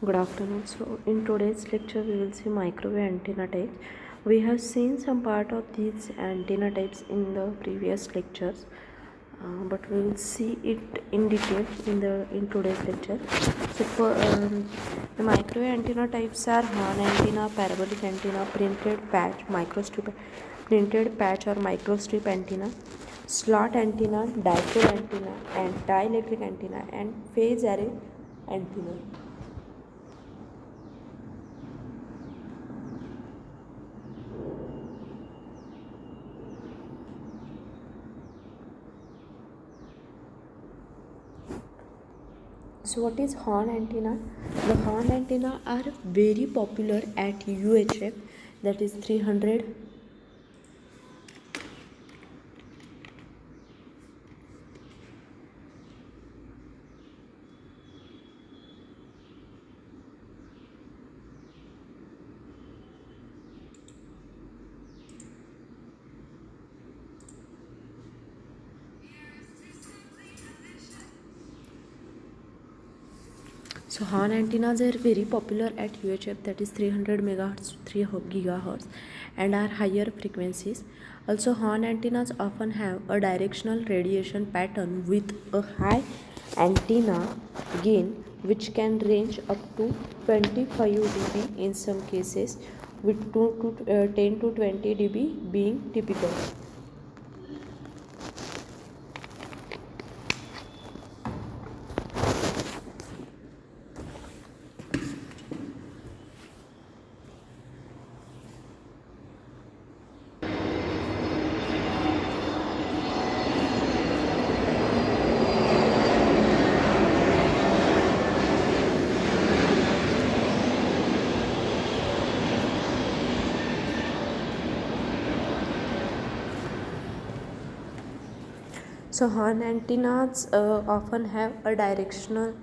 Good afternoon. So, in today's lecture, we will see microwave antenna types. We have seen some part of these antenna types in the previous lectures, but we will see it in detail in today's lecture. So, the microwave antenna types are horn antenna, parabolic antenna, printed patch, microstrip, printed patch or microstrip antenna, slot antenna, dipole antenna, and dielectric antenna, and phase array antenna. So what is horn antenna? The horn antenna are very popular at UHF, that is 300. So horn antennas are very popular at UHF, that is 300 megahertz to 3 gigahertz, and are higher frequencies. Also, horn antennas often have a directional radiation pattern with a high antenna gain, which can range up to 25 dB in some cases, with 10 to 20 dB being typical. So horn antennas often have a directional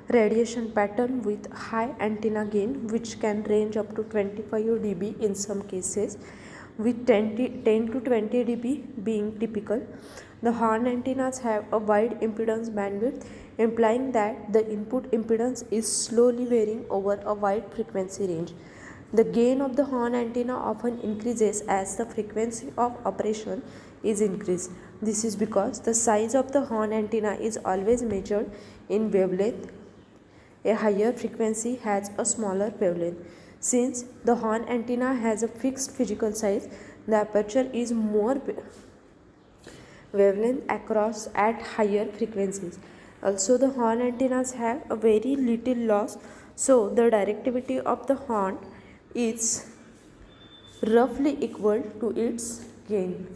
radiation pattern with high antenna gain, which can range up to 25 dB in some cases, with 10 to 20 dB being typical. The horn antennas have a wide impedance bandwidth, implying that the input impedance is slowly varying over a wide frequency range. The gain of the horn antenna often increases as the frequency of operation is increased. This is because the size of the horn antenna is always measured in wavelength. A higher frequency has a smaller wavelength. Since the horn antenna has a fixed physical size, the aperture is more wavelength across at higher frequencies. Also, the horn antennas have a very little loss, so the directivity of the horn is roughly equal to its gain.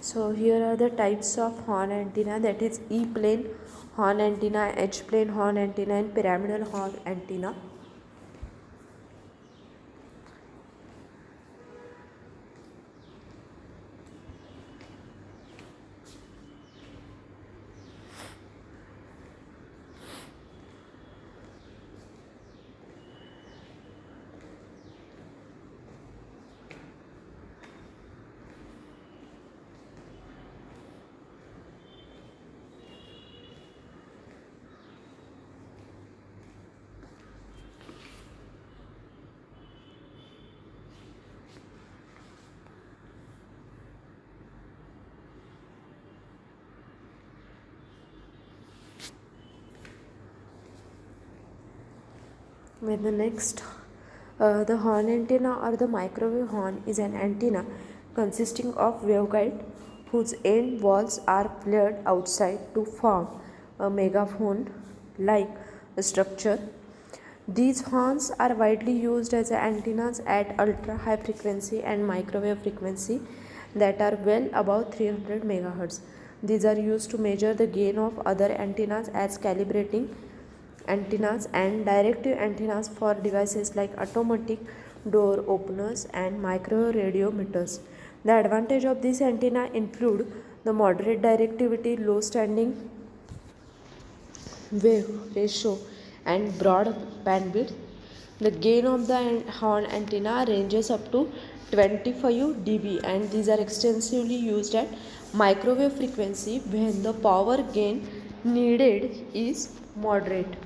So here are the types of horn antenna, that is E-plane horn antenna, H-plane horn antenna, and pyramidal horn antenna. With the next, the horn antenna or the microwave horn is an antenna consisting of waveguide whose end walls are flared outside to form a megaphone like structure. These horns are widely used as antennas at ultra high frequency and microwave frequency that are well above 300 megahertz. These are used to measure the gain of other antennas as calibrating antennas and directive antennas for devices like automatic door openers and micro radiometers. The advantage of this antenna include the moderate directivity, low standing wave ratio and broad bandwidth. The gain of the horn antenna ranges up to 25 dB and these are extensively used at microwave frequency when the power gain needed is moderate.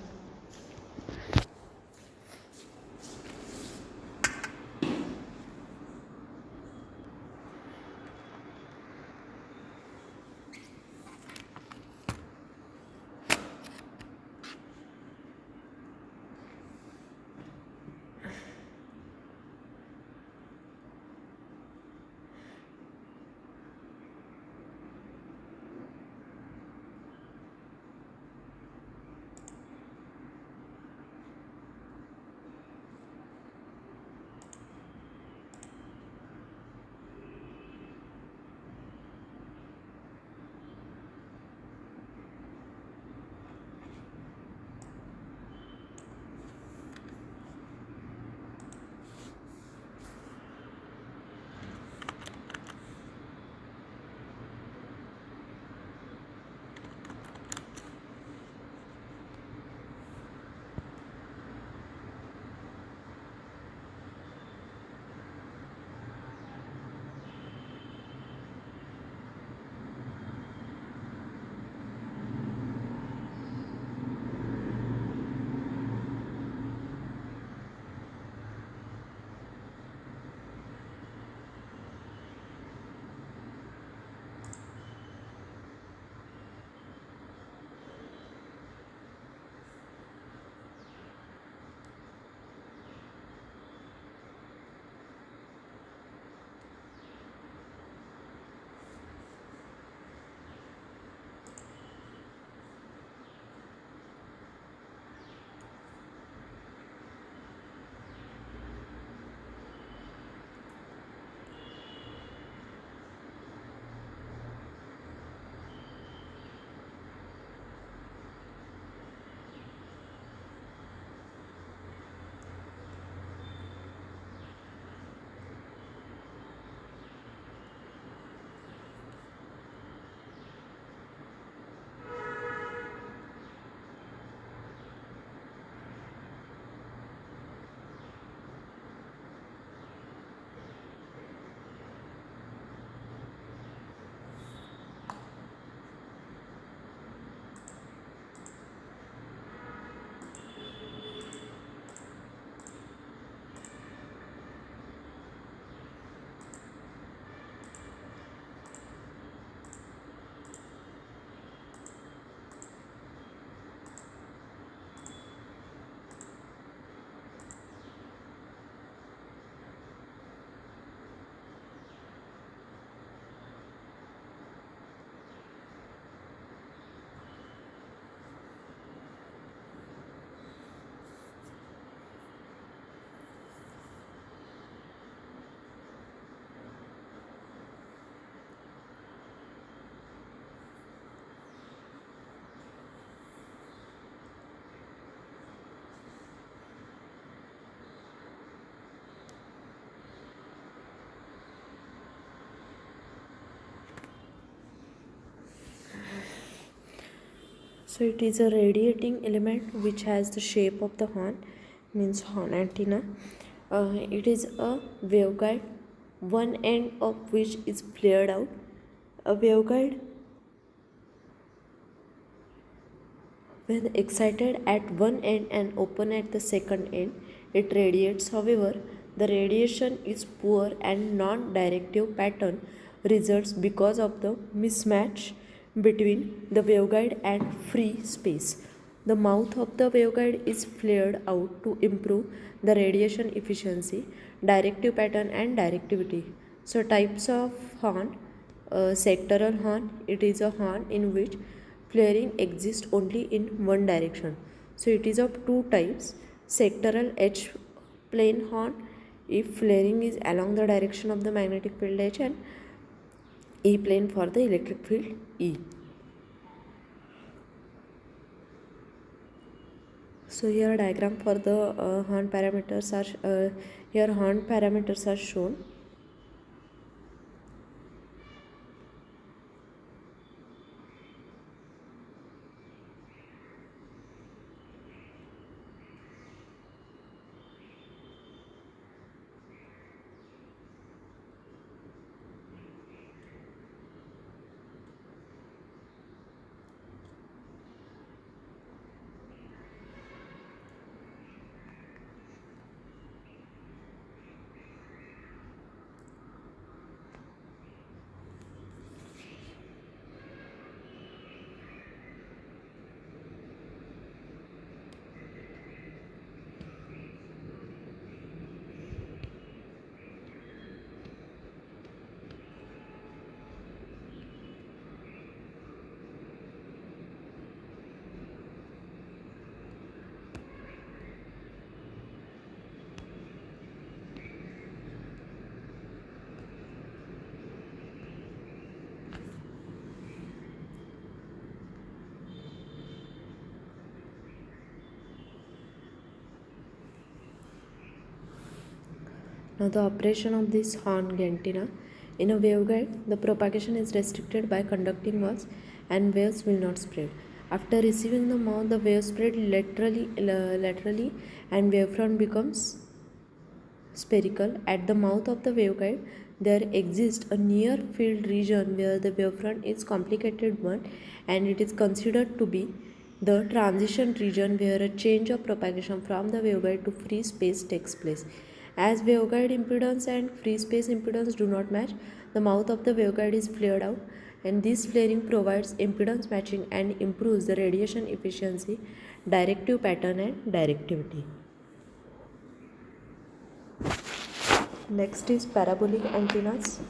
So it is a radiating element which has the shape of the horn, means horn antenna. It is a waveguide, one end of which is flared out. A waveguide, when excited at one end and open at the second end, it radiates. However, the radiation is poor and non-directive pattern results because of the mismatch between the waveguide and free space. The mouth of the waveguide is flared out to improve the radiation efficiency, directive pattern and directivity. So types of horn, sectoral horn, it is a horn in which flaring exists only in one direction. So it is of two types: sectoral H plane horn if flaring is along the direction of the magnetic field H, and E plane for the electric field E. So here diagram for the horn parameters are here horn parameters are shown. Now the operation of this horn antenna. In a waveguide, the propagation is restricted by conducting walls and waves will not spread. After receiving the mouth, the wave spread laterally and wavefront becomes spherical. At the mouth of the waveguide, there exists a near field region where the wavefront is complicated one, and it is considered to be the transition region where a change of propagation from the waveguide to free space takes place. As waveguide impedance and free space impedance do not match, the mouth of the waveguide is flared out, and this flaring provides impedance matching and improves the radiation efficiency, directive pattern and directivity. Next is parabolic antennas.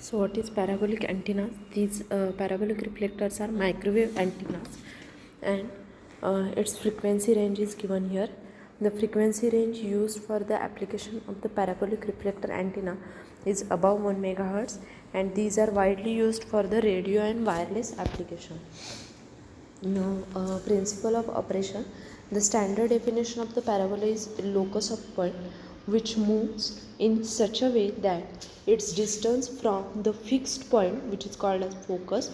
So what is parabolic antennas? These parabolic reflectors are microwave antennas, and its frequency range is given here. The frequency range used for the application of the parabolic reflector antenna is above 1 MHz, and these are widely used for the radio and wireless application. Now, principle of operation. The standard definition of the parabola is locus of point which moves in such a way that its distance from the fixed point, which is called as focus,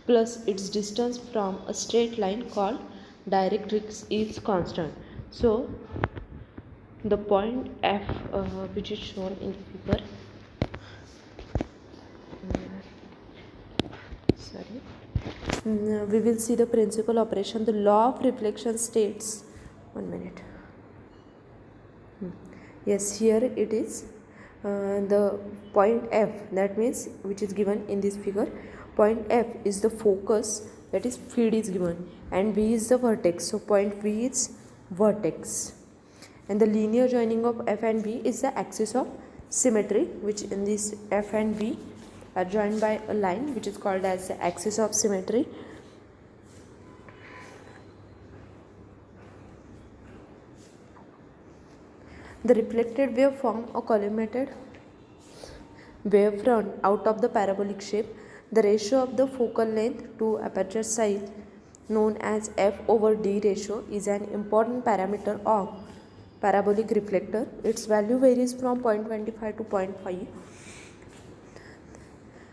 plus its distance from a straight line called directrix is constant. So the point F, which is shown in figure, we will see the principal operation. The law of reflection states, 1 minute. Yes, here it is, the point F, that means which is given in this figure. Point F is the focus, that is feed is given, and V is the vertex. So point V is vertex, and the linear joining of F and V is the axis of symmetry, which in this F and V are joined by a line which is called as the axis of symmetry. The reflected wave form a collimated wave front out of the parabolic shape. The ratio of the focal length to aperture size, known as F over D ratio, is an important parameter of parabolic reflector. Its value varies from 0.25 to 0.5.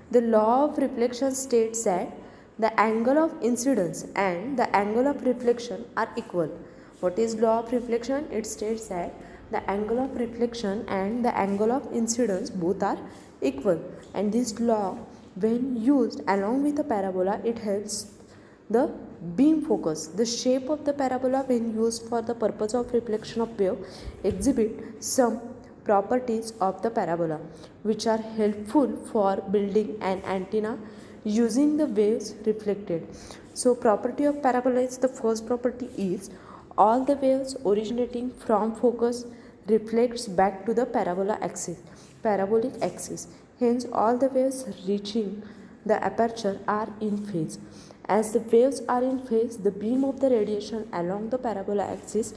The law of reflection states that the angle of incidence and the angle of reflection are equal. What is law of reflection? It states that the angle of reflection and the angle of incidence both are equal, and this law, when used along with a parabola, it helps the beam focus. The shape of the parabola, when used for the purpose of reflection of wave, exhibit some properties of the parabola which are helpful for building an antenna using the waves reflected. So property of parabola is, the first property is, all the waves originating from focus reflects back to the parabolic axis. Hence all the waves reaching the aperture are in phase. As the waves are in phase, the beam of the radiation along the parabola axis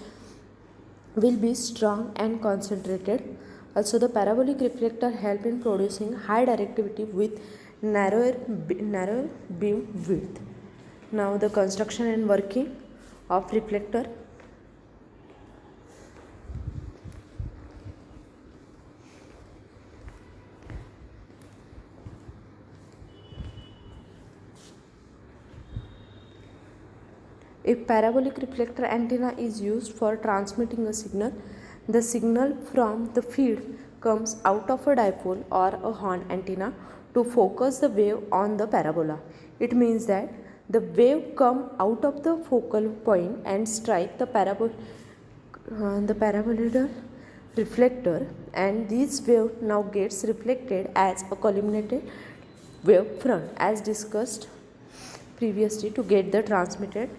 will be strong and concentrated. Also, the parabolic reflector help in producing high directivity with narrower beam width. Now, the construction and working of reflector. If parabolic reflector antenna is used for transmitting a signal, the signal from the field comes out of a dipole or a horn antenna to focus the wave on the parabola. It means that the wave come out of the focal point and strike the paraboloidal reflector, and this wave now gets reflected as a collimated wave front, as discussed previously, to get the transmitted.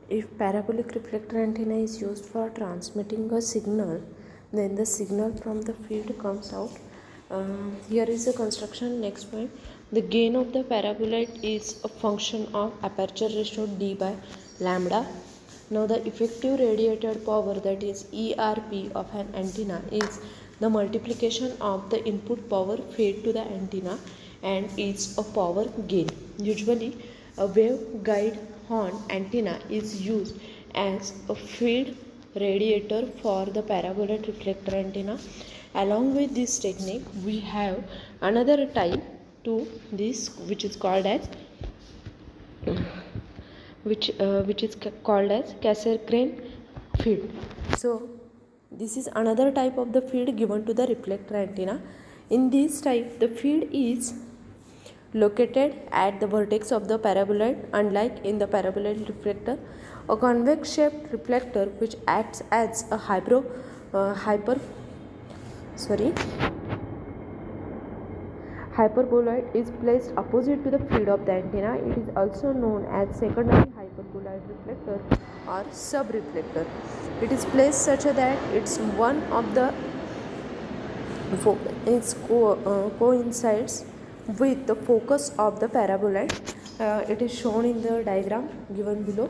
If parabolic reflector antenna is used for transmitting a signal, then the signal from the field comes out. Here is the construction. Next point, the gain of the parabolite is a function of aperture ratio d by lambda. Now the effective radiated power, that is ERP, of an antenna is the multiplication of the input power fed to the antenna and its a power gain. Usually a waveguide horn antenna is used as a feed radiator for the parabolic reflector antenna. Along with this technique, we have another type to this, which is called as Cassegrain feed. So this is another type of the feed given to the reflector antenna. In this type, the feed is located at the vertex of the paraboloid. Unlike in the paraboloid reflector, a convex shaped reflector which acts as a hyperboloid is placed opposite to the feed of the antenna. It is also known as secondary hyperboloid reflector or sub-reflector. It is placed such that it's one of the coincides with the focus of the paraboloid. It is shown in the diagram given below.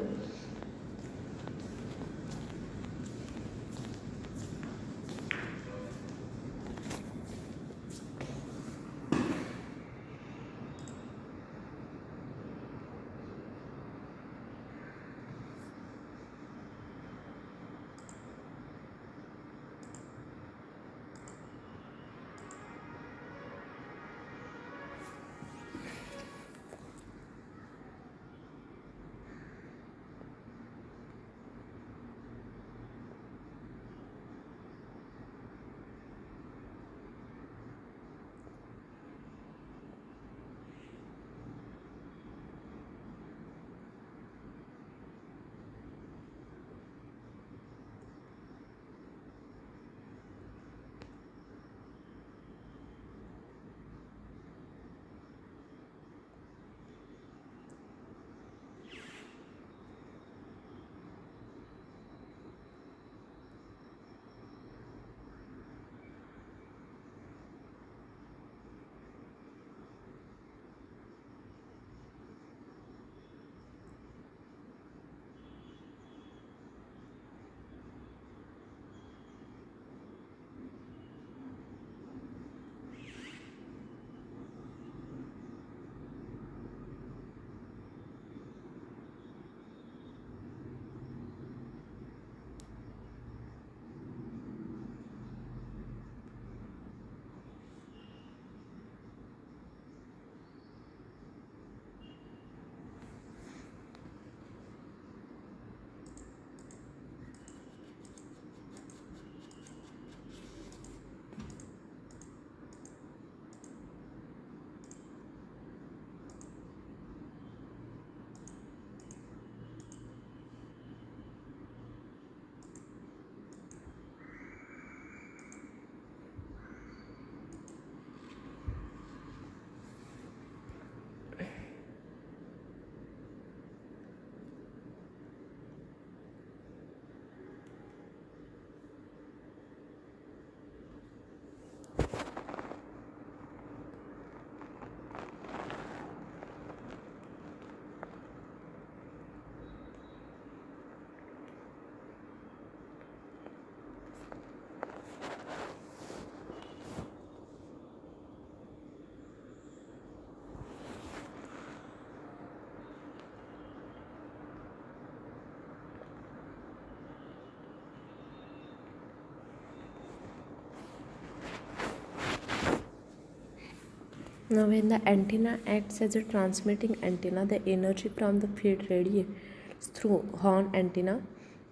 Now when the antenna acts as a transmitting antenna, the energy from the feed radiates through horn antenna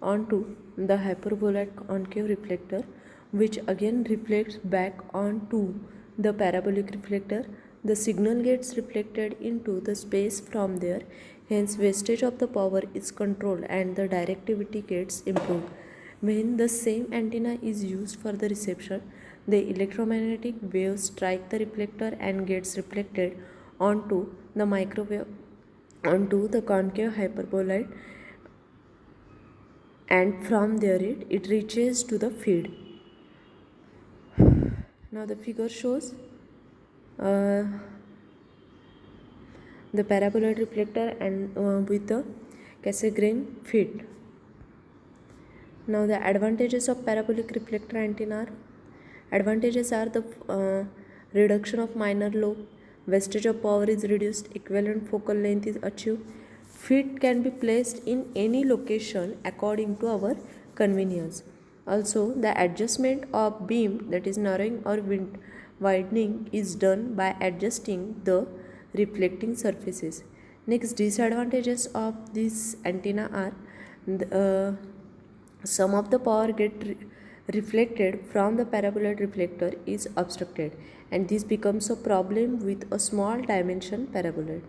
onto the hyperbolic concave reflector, which again reflects back onto the parabolic reflector. The signal gets reflected into the space from there, hence wastage of the power is controlled and the directivity gets improved. When the same antenna is used for the reception, the electromagnetic waves strike the reflector and gets reflected onto the concave hyperboloid and from there it reaches to the feed. Now the figure shows uh, the paraboloid reflector and with the Cassegrain feed. Now the advantages of parabolic reflector antenna are: advantages are the reduction of minor lobe, wastage of power is reduced, equivalent focal length is achieved. Feet can be placed in any location according to our convenience. Also, the adjustment of beam, that is narrowing or widening, is done by adjusting the reflecting surfaces. Next, disadvantages of this antenna are some of the power reflected from the paraboloid reflector is obstructed, and this becomes a problem with a small dimension paraboloid.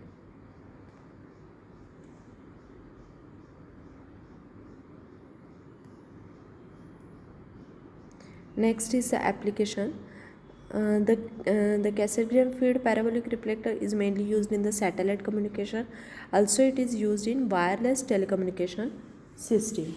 Next is the application. The Cassegrain feed parabolic reflector is mainly used in the satellite communication. Also, it is used in wireless telecommunication system.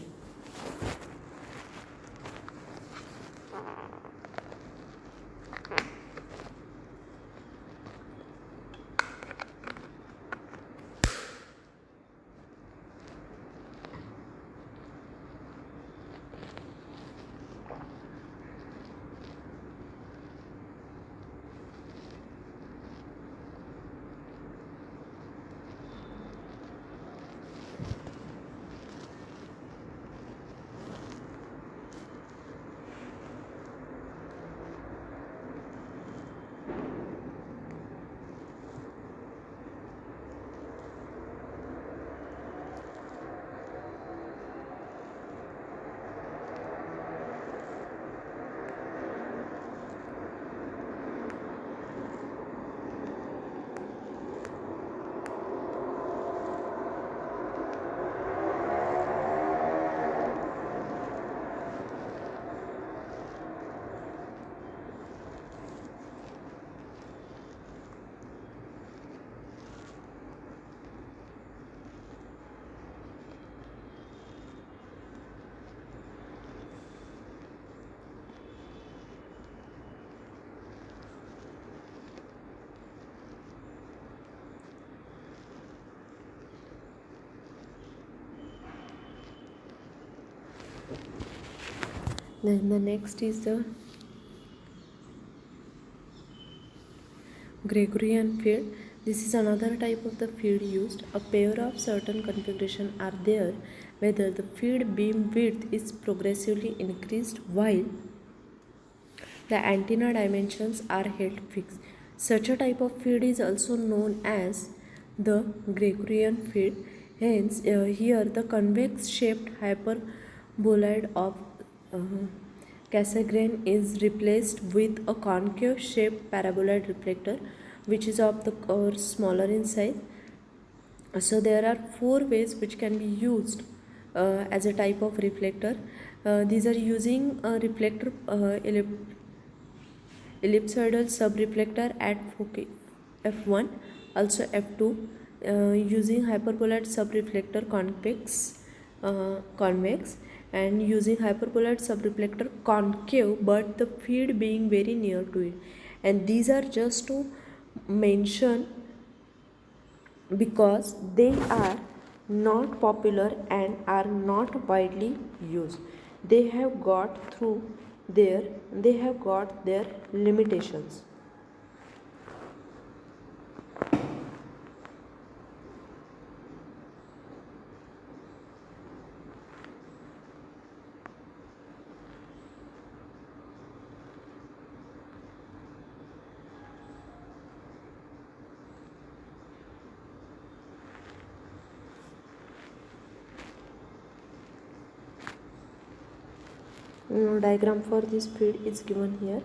Then the next is the Gregorian feed. This is another type of the feed used. A pair of certain configuration are there whether the feed beam width is progressively increased while the antenna dimensions are held fixed. Such a type of feed is also known as the Gregorian feed. Hence, here the convex shaped hyperboloid of uh, Cassegrain is replaced with a concave shaped paraboloid reflector, which is of the course smaller in size. So there are four ways which can be used as a type of reflector. These are using a reflector ellipsoidal subreflector at focus f1, also f2, using hyperboloid subreflector convex, and using hyperboloid subreflector concave but the feed being very near to it. And these are just to mention because they are not popular and are not widely used. They have got their limitations. Diagram for this feed is given here.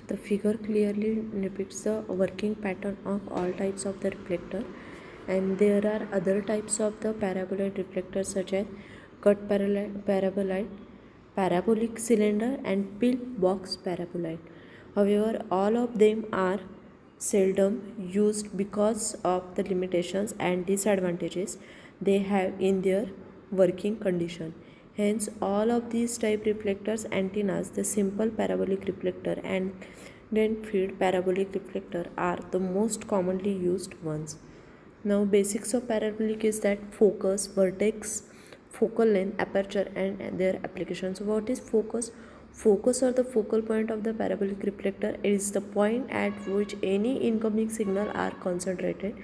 The figure clearly depicts the working pattern of all types of the reflector, and there are other types of the paraboloid reflectors such as cut paraboloid, parabolic cylinder, and pillbox paraboloid. However, all of them are seldom used because of the limitations and disadvantages they have in their working condition. Hence, all of these type reflectors antennas, the simple parabolic reflector and then feed parabolic reflector are the most commonly used ones. Now, basics of parabolic is that focus, vertex, focal length, aperture, and their applications. What is focus? Focus, or the focal point of the parabolic reflector, is the point at which any incoming signal are concentrated.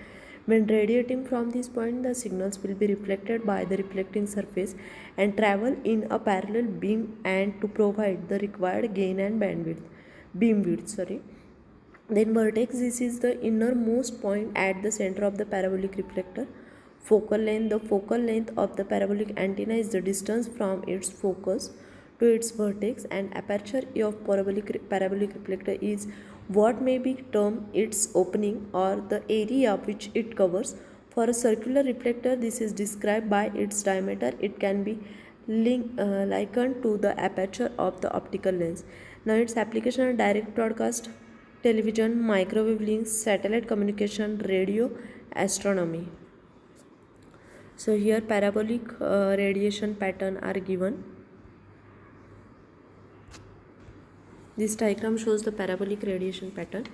When radiating from this point, the signals will be reflected by the reflecting surface and travel in a parallel beam and to provide the required gain and beam width. Then vertex, this is the innermost point at the center of the parabolic reflector. Focal length, the focal length of the parabolic antenna is the distance from its focus to its vertex, and aperture of parabolic reflector is what may be termed its opening or the area which it covers. For a circular reflector, this is described by its diameter. It can be likened to the aperture of the optical lens. Now, its application are direct broadcast, television, microwave links, satellite communication, radio, astronomy. So here parabolic radiation pattern are given. This diagram shows the parabolic radiation pattern.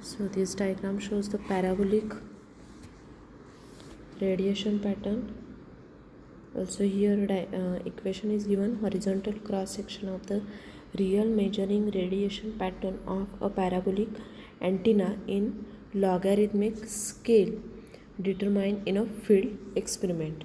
So this diagram shows the parabolic radiation pattern. Also here equation is given: horizontal cross section of the real measuring radiation pattern of a parabolic antenna in logarithmic scale determined in a field experiment.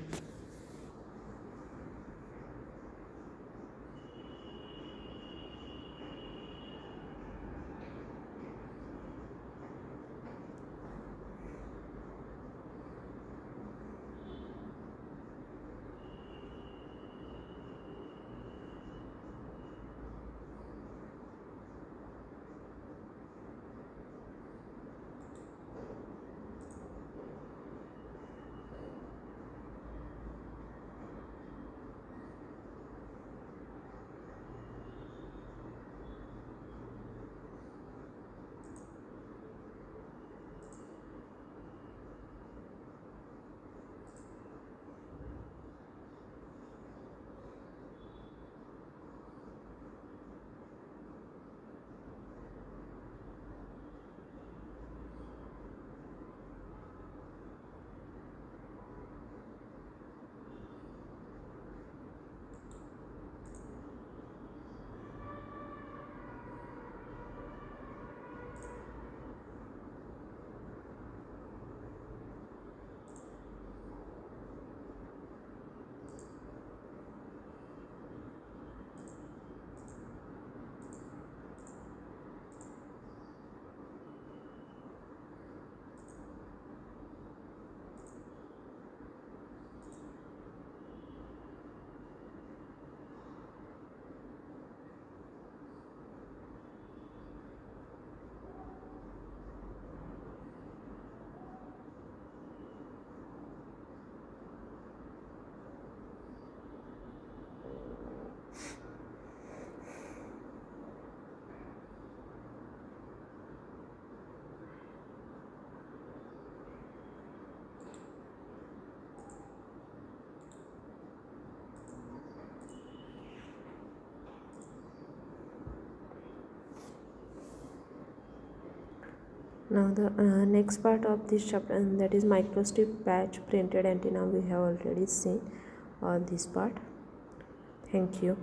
Now the next part of this chapter, and that is microstrip patch printed antenna, we have already seen this part. Thank you.